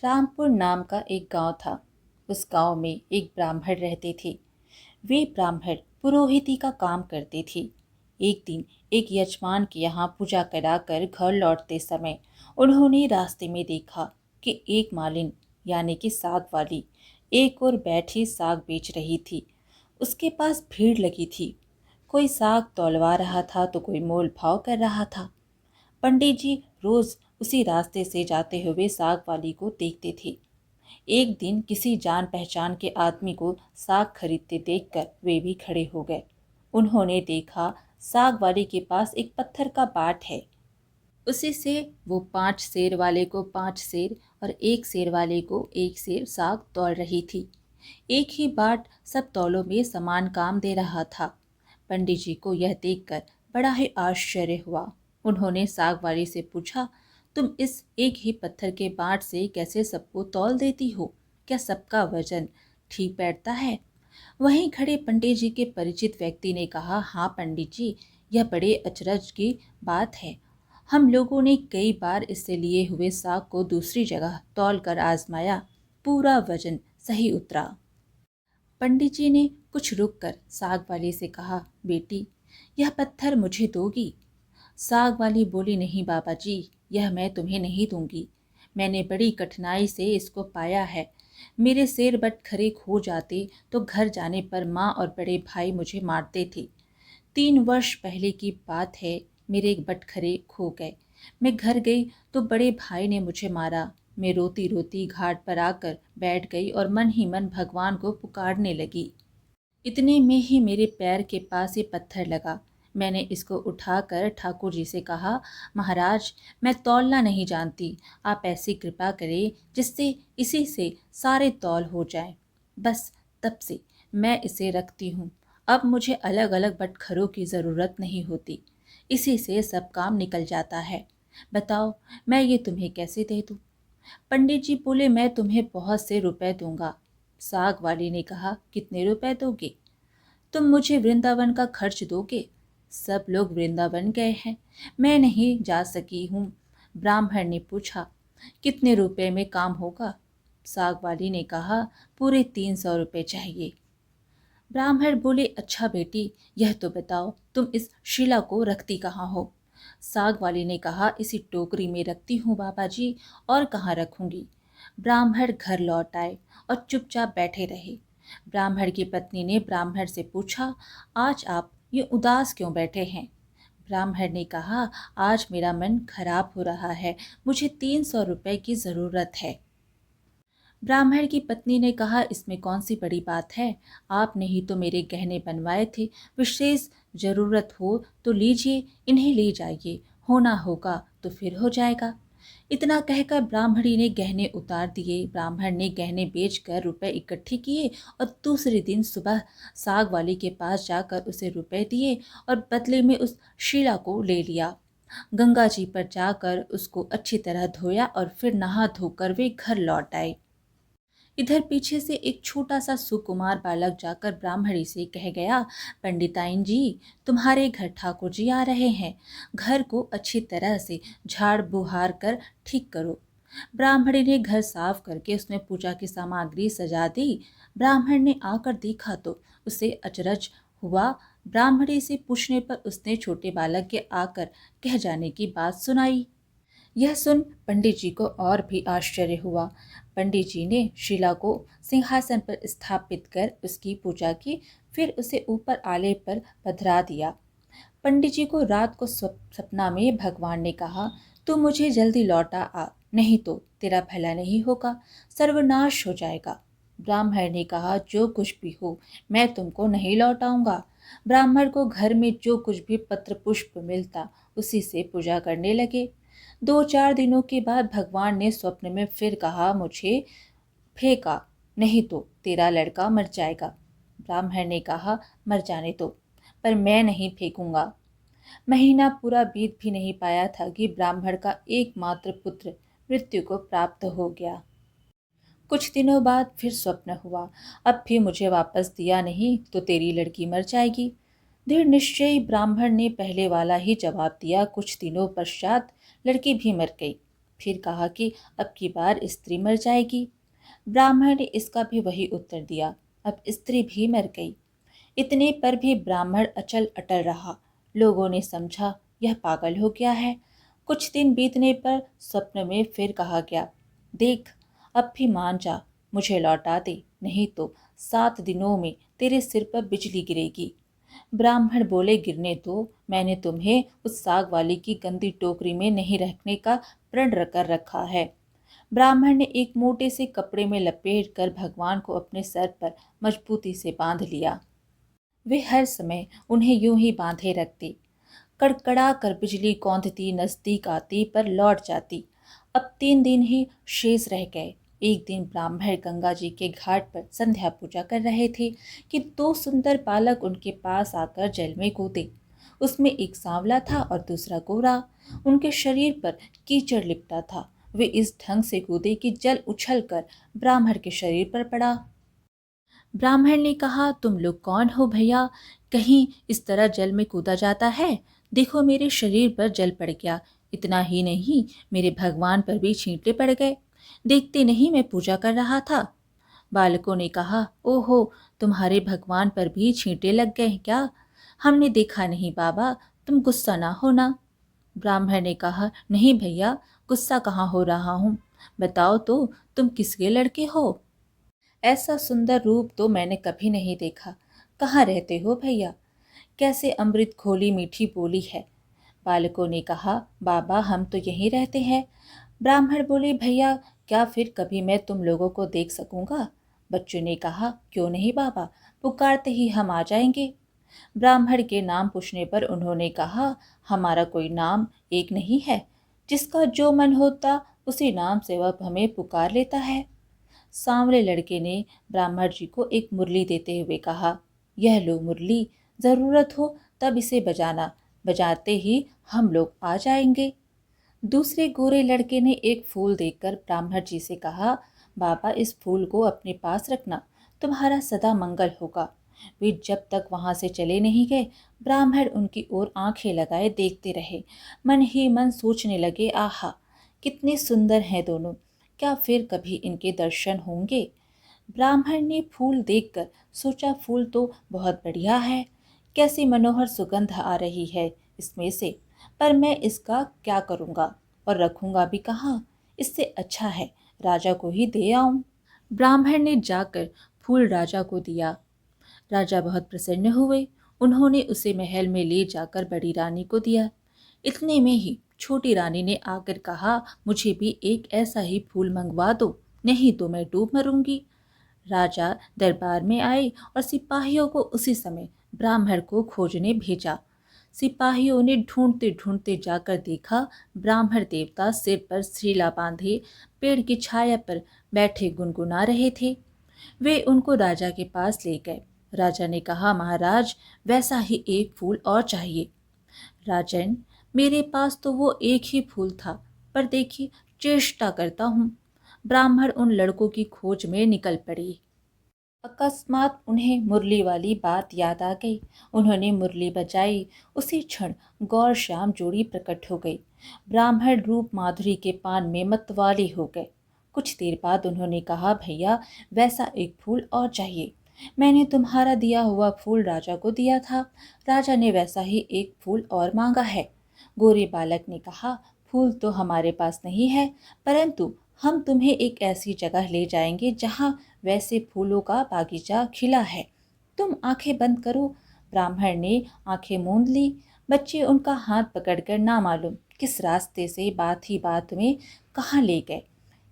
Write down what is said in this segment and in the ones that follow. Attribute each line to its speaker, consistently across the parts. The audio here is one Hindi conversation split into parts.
Speaker 1: रामपुर नाम का एक गांव था। उस गांव में एक ब्राह्मण रहते थे। वे ब्राह्मण पुरोहिती का काम करते थे। एक दिन एक यजमान के यहाँ पूजा कराकर घर लौटते समय उन्होंने रास्ते में देखा कि एक मालिन यानी कि साग वाली एक और बैठी साग बेच रही थी। उसके पास भीड़ लगी थी। कोई साग तौलवा रहा था तो कोई मोल भाव कर रहा था। पंडित जी रोज उसी रास्ते से जाते हुए साग वाली को देखते थे। एक दिन किसी जान पहचान के आदमी को साग खरीदते देखकर वे भी खड़े हो गए। उन्होंने देखा साग वाली के पास एक पत्थर का बाट है। उसी से वो 5 सेर वाले को 5 सेर और 1 सेर वाले को 1 सेर साग तौल रही थी। एक ही बाट सब तौलों में समान काम दे रहा था। पंडित जी को यह देखकर बड़ा ही आश्चर्य हुआ। उन्होंने साग वाली से पूछा, तुम इस एक ही पत्थर के बाट से कैसे सबको तौल देती हो? क्या सबका वजन ठीक बैठता है? वहीं खड़े पंडित जी के परिचित व्यक्ति ने कहा, हाँ पंडित जी, यह बड़े अचरज की बात है। हम लोगों ने कई बार इससे लिए हुए साग को दूसरी जगह तौल कर आजमाया, पूरा वजन सही उतरा। पंडित जी ने कुछ रुक कर साग वाली से कहा, बेटी, यह पत्थर मुझे दोगी? साग वाली बोली, नहीं बाबा जी, यह मैं तुम्हें नहीं दूंगी। मैंने बड़ी कठिनाई से इसको पाया है। मेरे सेर बटखरे खो जाते तो घर जाने पर माँ और बड़े भाई मुझे मारते थे। 3 वर्ष पहले की बात है, मेरे बटखरे खो गए। मैं घर गई तो बड़े भाई ने मुझे मारा। मैं रोती रोती घाट पर आकर बैठ गई और मन ही मन भगवान को पुकारने लगी। इतने में ही मेरे पैर के पास ये पत्थर लगा। मैंने इसको उठाकर ठाकुर जी से कहा, महाराज, मैं तौलना नहीं जानती, आप ऐसी कृपा करें जिससे इसी से सारे तौल हो जाएं। बस तब से मैं इसे रखती हूँ। अब मुझे अलग अलग बटखरों की ज़रूरत नहीं होती। इसी से सब काम निकल जाता है। बताओ, मैं ये तुम्हें कैसे दे दूँ? पंडित जी बोले, मैं तुम्हें बहुत से रुपए दूंगा। साग वाली ने कहा, कितने रुपए दोगे? तुम मुझे वृंदावन का खर्च दोगे? सब लोग वृंदावन गए हैं, मैं नहीं जा सकी हूँ। ब्राह्मण ने पूछा, कितने रुपए में काम होगा? साग वाली ने कहा, पूरे 300 रुपए चाहिए। ब्राह्मण बोले, अच्छा बेटी, यह तो बताओ, तुम इस शिला को रखती कहाँ हो? साग वाली ने कहा, इसी टोकरी में रखती हूँ बाबा जी, और कहाँ रखूंगी। ब्राह्मण घर लौट आए और चुपचाप बैठे रहे। ब्राह्मण की पत्नी ने ब्राह्मण से पूछा, आज आप ये उदास क्यों बैठे हैं? ब्राह्मण ने कहा, आज मेरा मन खराब हो रहा है, मुझे 300 रुपए की ज़रूरत है। ब्राह्मण की पत्नी ने कहा, इसमें कौन सी बड़ी बात है? आपने ही तो मेरे गहने बनवाए थे, विशेष ज़रूरत हो तो लीजिए, इन्हें ले जाइए, होना होगा तो फिर हो जाएगा। इतना कहकर ब्राह्मणी ने गहने उतार दिए। ब्राह्मण ने गहने बेचकर रुपए इकट्ठे किए और दूसरे दिन सुबह साग वाली के पास जाकर उसे रुपए दिए और बदले में उस शीला को ले लिया। गंगा जी पर जाकर उसको अच्छी तरह धोया और फिर नहा धोकर वे घर लौट आए। इधर पीछे से एक छोटा सा सुकुमार बालक जाकर ब्राह्मणी से कह गया, पंडिताइन जी, तुम्हारे घर ठाकुर जी आ रहे हैं, घर को अच्छी तरह से झाड़ बुहार कर ठीक करो। ब्राह्मणी ने घर साफ करके उसमें पूजा की सामग्री सजा दी। ब्राह्मण ने आकर देखा तो उसे अचरज हुआ। ब्राह्मणी से पूछने पर उसने छोटे बालक के आकर कह जाने की बात सुनाई। यह सुन पंडित जी को और भी आश्चर्य हुआ। पंडित जी ने शिला को सिंहासन पर स्थापित कर उसकी पूजा की, फिर उसे ऊपर आले पर पधरा दिया। पंडित जी को रात को सपना में भगवान ने कहा, तू मुझे जल्दी लौटा आ, नहीं तो तेरा भला नहीं होगा, सर्वनाश हो जाएगा। ब्राह्मण ने कहा, जो कुछ भी हो, मैं तुमको नहीं लौटाऊंगा। ब्राह्मण को घर में जो कुछ भी पत्र पुष्प मिलता उसी से पूजा करने लगे। 2-4 दिनों के बाद भगवान ने स्वप्न में फिर कहा, मुझे फेंका, नहीं तो तेरा लड़का मर जाएगा। ब्राह्मण ने कहा, मर जाने दो, पर मैं नहीं फेंकूंगा। महीना पूरा बीत भी नहीं पाया था कि ब्राह्मण का एकमात्र पुत्र मृत्यु को प्राप्त हो गया। कुछ दिनों बाद फिर स्वप्न हुआ, अब भी मुझे वापस दिया नहीं तो तेरी लड़की मर जाएगी। दृढ़ निश्चयी ब्राह्मण ने पहले वाला ही जवाब दिया। कुछ दिनों पश्चात लड़की भी मर गई। फिर कहा कि अब की बार स्त्री मर जाएगी। ब्राह्मण ने इसका भी वही उत्तर दिया। अब स्त्री भी मर गई। इतने पर भी ब्राह्मण अचल अटल रहा। लोगों ने समझा यह पागल हो गया है। कुछ दिन बीतने पर स्वप्न में फिर कहा गया, देख अब भी मान जा, मुझे लौटा दे, नहीं तो 7 दिनों में तेरे सिर पर बिजली गिरेगी। ब्राह्मण बोले, गिरने दो, मैंने तुम्हें उस साग वाली की गंदी टोकरी में नहीं रखने का प्रण कर रखा है। ब्राह्मण ने एक मोटे से कपड़े में लपेट कर भगवान को अपने सर पर मजबूती से बांध लिया। वे हर समय उन्हें यूं ही बांधे रखते। कड़कड़ा कर बिजली कौंधती नजदीक आती पर लौट जाती। अब 3 दिन ही शेष रह गए। एक दिन ब्राह्मण गंगा जी के घाट पर संध्या पूजा कर रहे थे कि 2 सुंदर बालक उनके पास आकर जल में कूदे। उसमें एक सांवला था और दूसरा गोरा। उनके शरीर पर कीचड़ लिपटा था। वे इस ढंग से कूदे कि जल उछलकर ब्राह्मण के शरीर पर पड़ा। ब्राह्मण ने कहा, तुम लोग कौन हो भैया? कहीं इस तरह जल में कूदा जाता है? देखो मेरे शरीर पर जल पड़ गया। इतना ही नहीं, मेरे भगवान पर भी छींटे पड़ गए। देखते नहीं मैं पूजा कर रहा था। बालकों ने कहा, ओहो, तुम्हारे भगवान पर भी छींटे लग गए क्या? हमने देखा नहीं बाबा, तुम गुस्सा ना होना। ब्राह्मण ने कहा, नहीं भैया, गुस्सा कहाँ हो रहा हूँ। बताओ तो तुम किसके लड़के हो? ऐसा सुंदर रूप तो मैंने कभी नहीं देखा। कहाँ रहते हो भैया? कैसे अमृत खोली मीठी बोली है। बालकों ने कहा, बाबा हम तो यहीं रहते हैं। ब्राह्मण बोले, भैया क्या फिर कभी मैं तुम लोगों को देख सकूंगा? बच्चों ने कहा, क्यों नहीं बाबा, पुकारते ही हम आ जाएंगे। ब्राह्मण के नाम पूछने पर उन्होंने कहा, हमारा कोई नाम एक नहीं है। जिसका जो मन होता उसी नाम से वह हमें पुकार लेता है। सांवले लड़के ने ब्राह्मण जी को एक मुरली देते हुए कहा, यह लो मुरली, जरूरत हो तब इसे बजाना, बजाते ही हम लोग आ जाएंगे। दूसरे गोरे लड़के ने एक फूल देखकर ब्राह्मण जी से कहा, बाबा इस फूल को अपने पास रखना, तुम्हारा सदा मंगल होगा। वे जब तक वहां से चले नहीं गए, ब्राह्मण उनकी ओर आंखें लगाए देखते रहे। मन ही मन सोचने लगे, आहा कितने सुंदर हैं दोनों, क्या फिर कभी इनके दर्शन होंगे? ब्राह्मण ने फूल देखकर सोचा, फूल तो बहुत बढ़िया है, कैसी मनोहर सुगंध आ रही है इसमें से, पर मैं इसका क्या करूँगा और रखूँगा भी कहाँ? इससे अच्छा है राजा को ही दे आऊँ। ब्राह्मण ने जाकर फूल राजा को दिया। राजा बहुत प्रसन्न हुए। उन्होंने उसे महल में ले जाकर बड़ी रानी को दिया। इतने में ही छोटी रानी ने आकर कहा, मुझे भी एक ऐसा ही फूल मंगवा दो, नहीं तो मैं डूब मरूंगी। राजा दरबार में आए और सिपाहियों को उसी समय ब्राह्मण को खोजने भेजा। सिपाहियों ने ढूंढते ढूंढते जाकर देखा, ब्राह्मण देवता सिर पर शीला बांधे पेड़ की छाया पर बैठे गुनगुना रहे थे। वे उनको राजा के पास ले गए। राजा ने कहा, महाराज वैसा ही एक फूल और चाहिए। राजन, मेरे पास तो वो एक ही फूल था, पर देखिए चेष्टा करता हूँ। ब्राह्मण उन लड़कों की खोज में निकल पड़ी। अकस्मात उन्हें मुरली वाली बात याद आ गई। उन्होंने मुरली बजाई। उसी क्षण गौर श्याम जोड़ी प्रकट हो गई। ब्राह्मण रूप माधुरी के पान में मतवाले हो गए। कुछ देर बाद उन्होंने कहा, भैया वैसा एक फूल और चाहिए। मैंने तुम्हारा दिया हुआ फूल राजा को दिया था, राजा ने वैसा ही एक फूल और मांगा है। गोरे बालक ने कहा, फूल तो हमारे पास नहीं है, परंतु हम तुम्हें एक ऐसी जगह ले जाएंगे जहाँ वैसे फूलों का बागीचा खिला है। तुम आंखें बंद करो। ब्राह्मण ने आंखें मूंद ली। बच्चे उनका हाथ पकड़कर ना मालूम किस रास्ते से बात ही बात में कहाँ ले गए।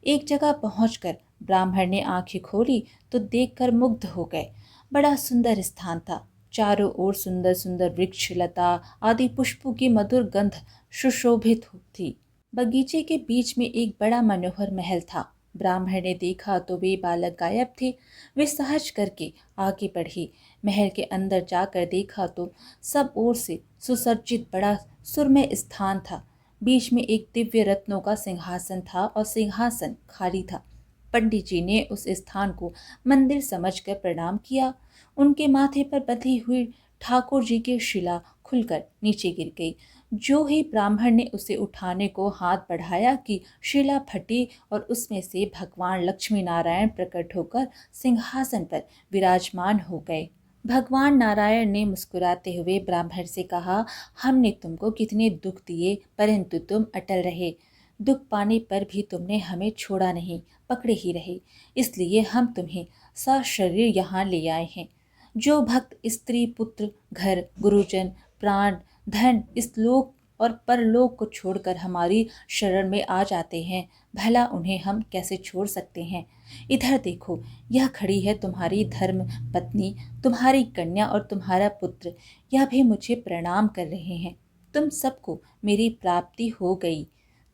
Speaker 1: एक जगह पहुंचकर ब्राह्मण ने आंखें खोली तो देखकर मुग्ध हो गए। बड़ा सुंदर स्थान था। चारों ओर सुंदर सुंदर वृक्ष लता आदि पुष्पों की मधुर गंध सुशोभित थी। बगीचे के बीच में एक बड़ा मनोहर महल था। ब्राह्मण ने देखा तो वे बालक गायब थे। वे सहज करके आगे बढ़ी। महल के अंदर जाकर देखा तो सब ओर से सुसज्जित बड़ा सुरमय स्थान था। बीच में एक दिव्य रत्नों का सिंहासन था और सिंहासन खाली था। पंडित जी ने उस स्थान को मंदिर समझकर प्रणाम किया। उनके माथे पर बंधी हुई ठाकुर जी की शिला खुलकर नीचे गिर गई। जो ही ब्राह्मण ने उसे उठाने को हाथ बढ़ाया कि शिला फटी और उसमें से भगवान लक्ष्मी नारायण प्रकट होकर सिंहासन पर विराजमान हो गए। भगवान नारायण ने मुस्कुराते हुए ब्राह्मण से कहा, हमने तुमको कितने दुख दिए परंतु तुम अटल रहे। दुख पाने पर भी तुमने हमें छोड़ा नहीं, पकड़े ही रहे। इसलिए हम तुम्हें सशरीर यहाँ ले आए हैं। जो भक्त स्त्री पुत्र घर गुरुजन प्राण धन इस लोक और परलोक को छोड़कर हमारी शरण में आ जाते हैं, भला उन्हें हम कैसे छोड़ सकते हैं। इधर देखो, यह खड़ी है तुम्हारी धर्म पत्नी, तुम्हारी कन्या और तुम्हारा पुत्र, यह भी मुझे प्रणाम कर रहे हैं। तुम सबको मेरी प्राप्ति हो गई।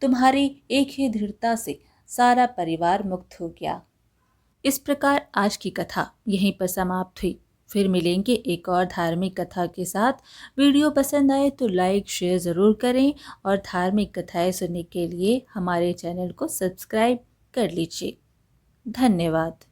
Speaker 1: तुम्हारी एक ही दृढ़ता से सारा परिवार मुक्त हो गया। इस प्रकार आज की कथा यहीं पर समाप्त हुई। फिर मिलेंगे एक और धार्मिक कथा के साथ। वीडियो पसंद आए तो लाइक शेयर ज़रूर करें और धार्मिक कथाएं सुनने के लिए हमारे चैनल को सब्सक्राइब कर लीजिए। धन्यवाद।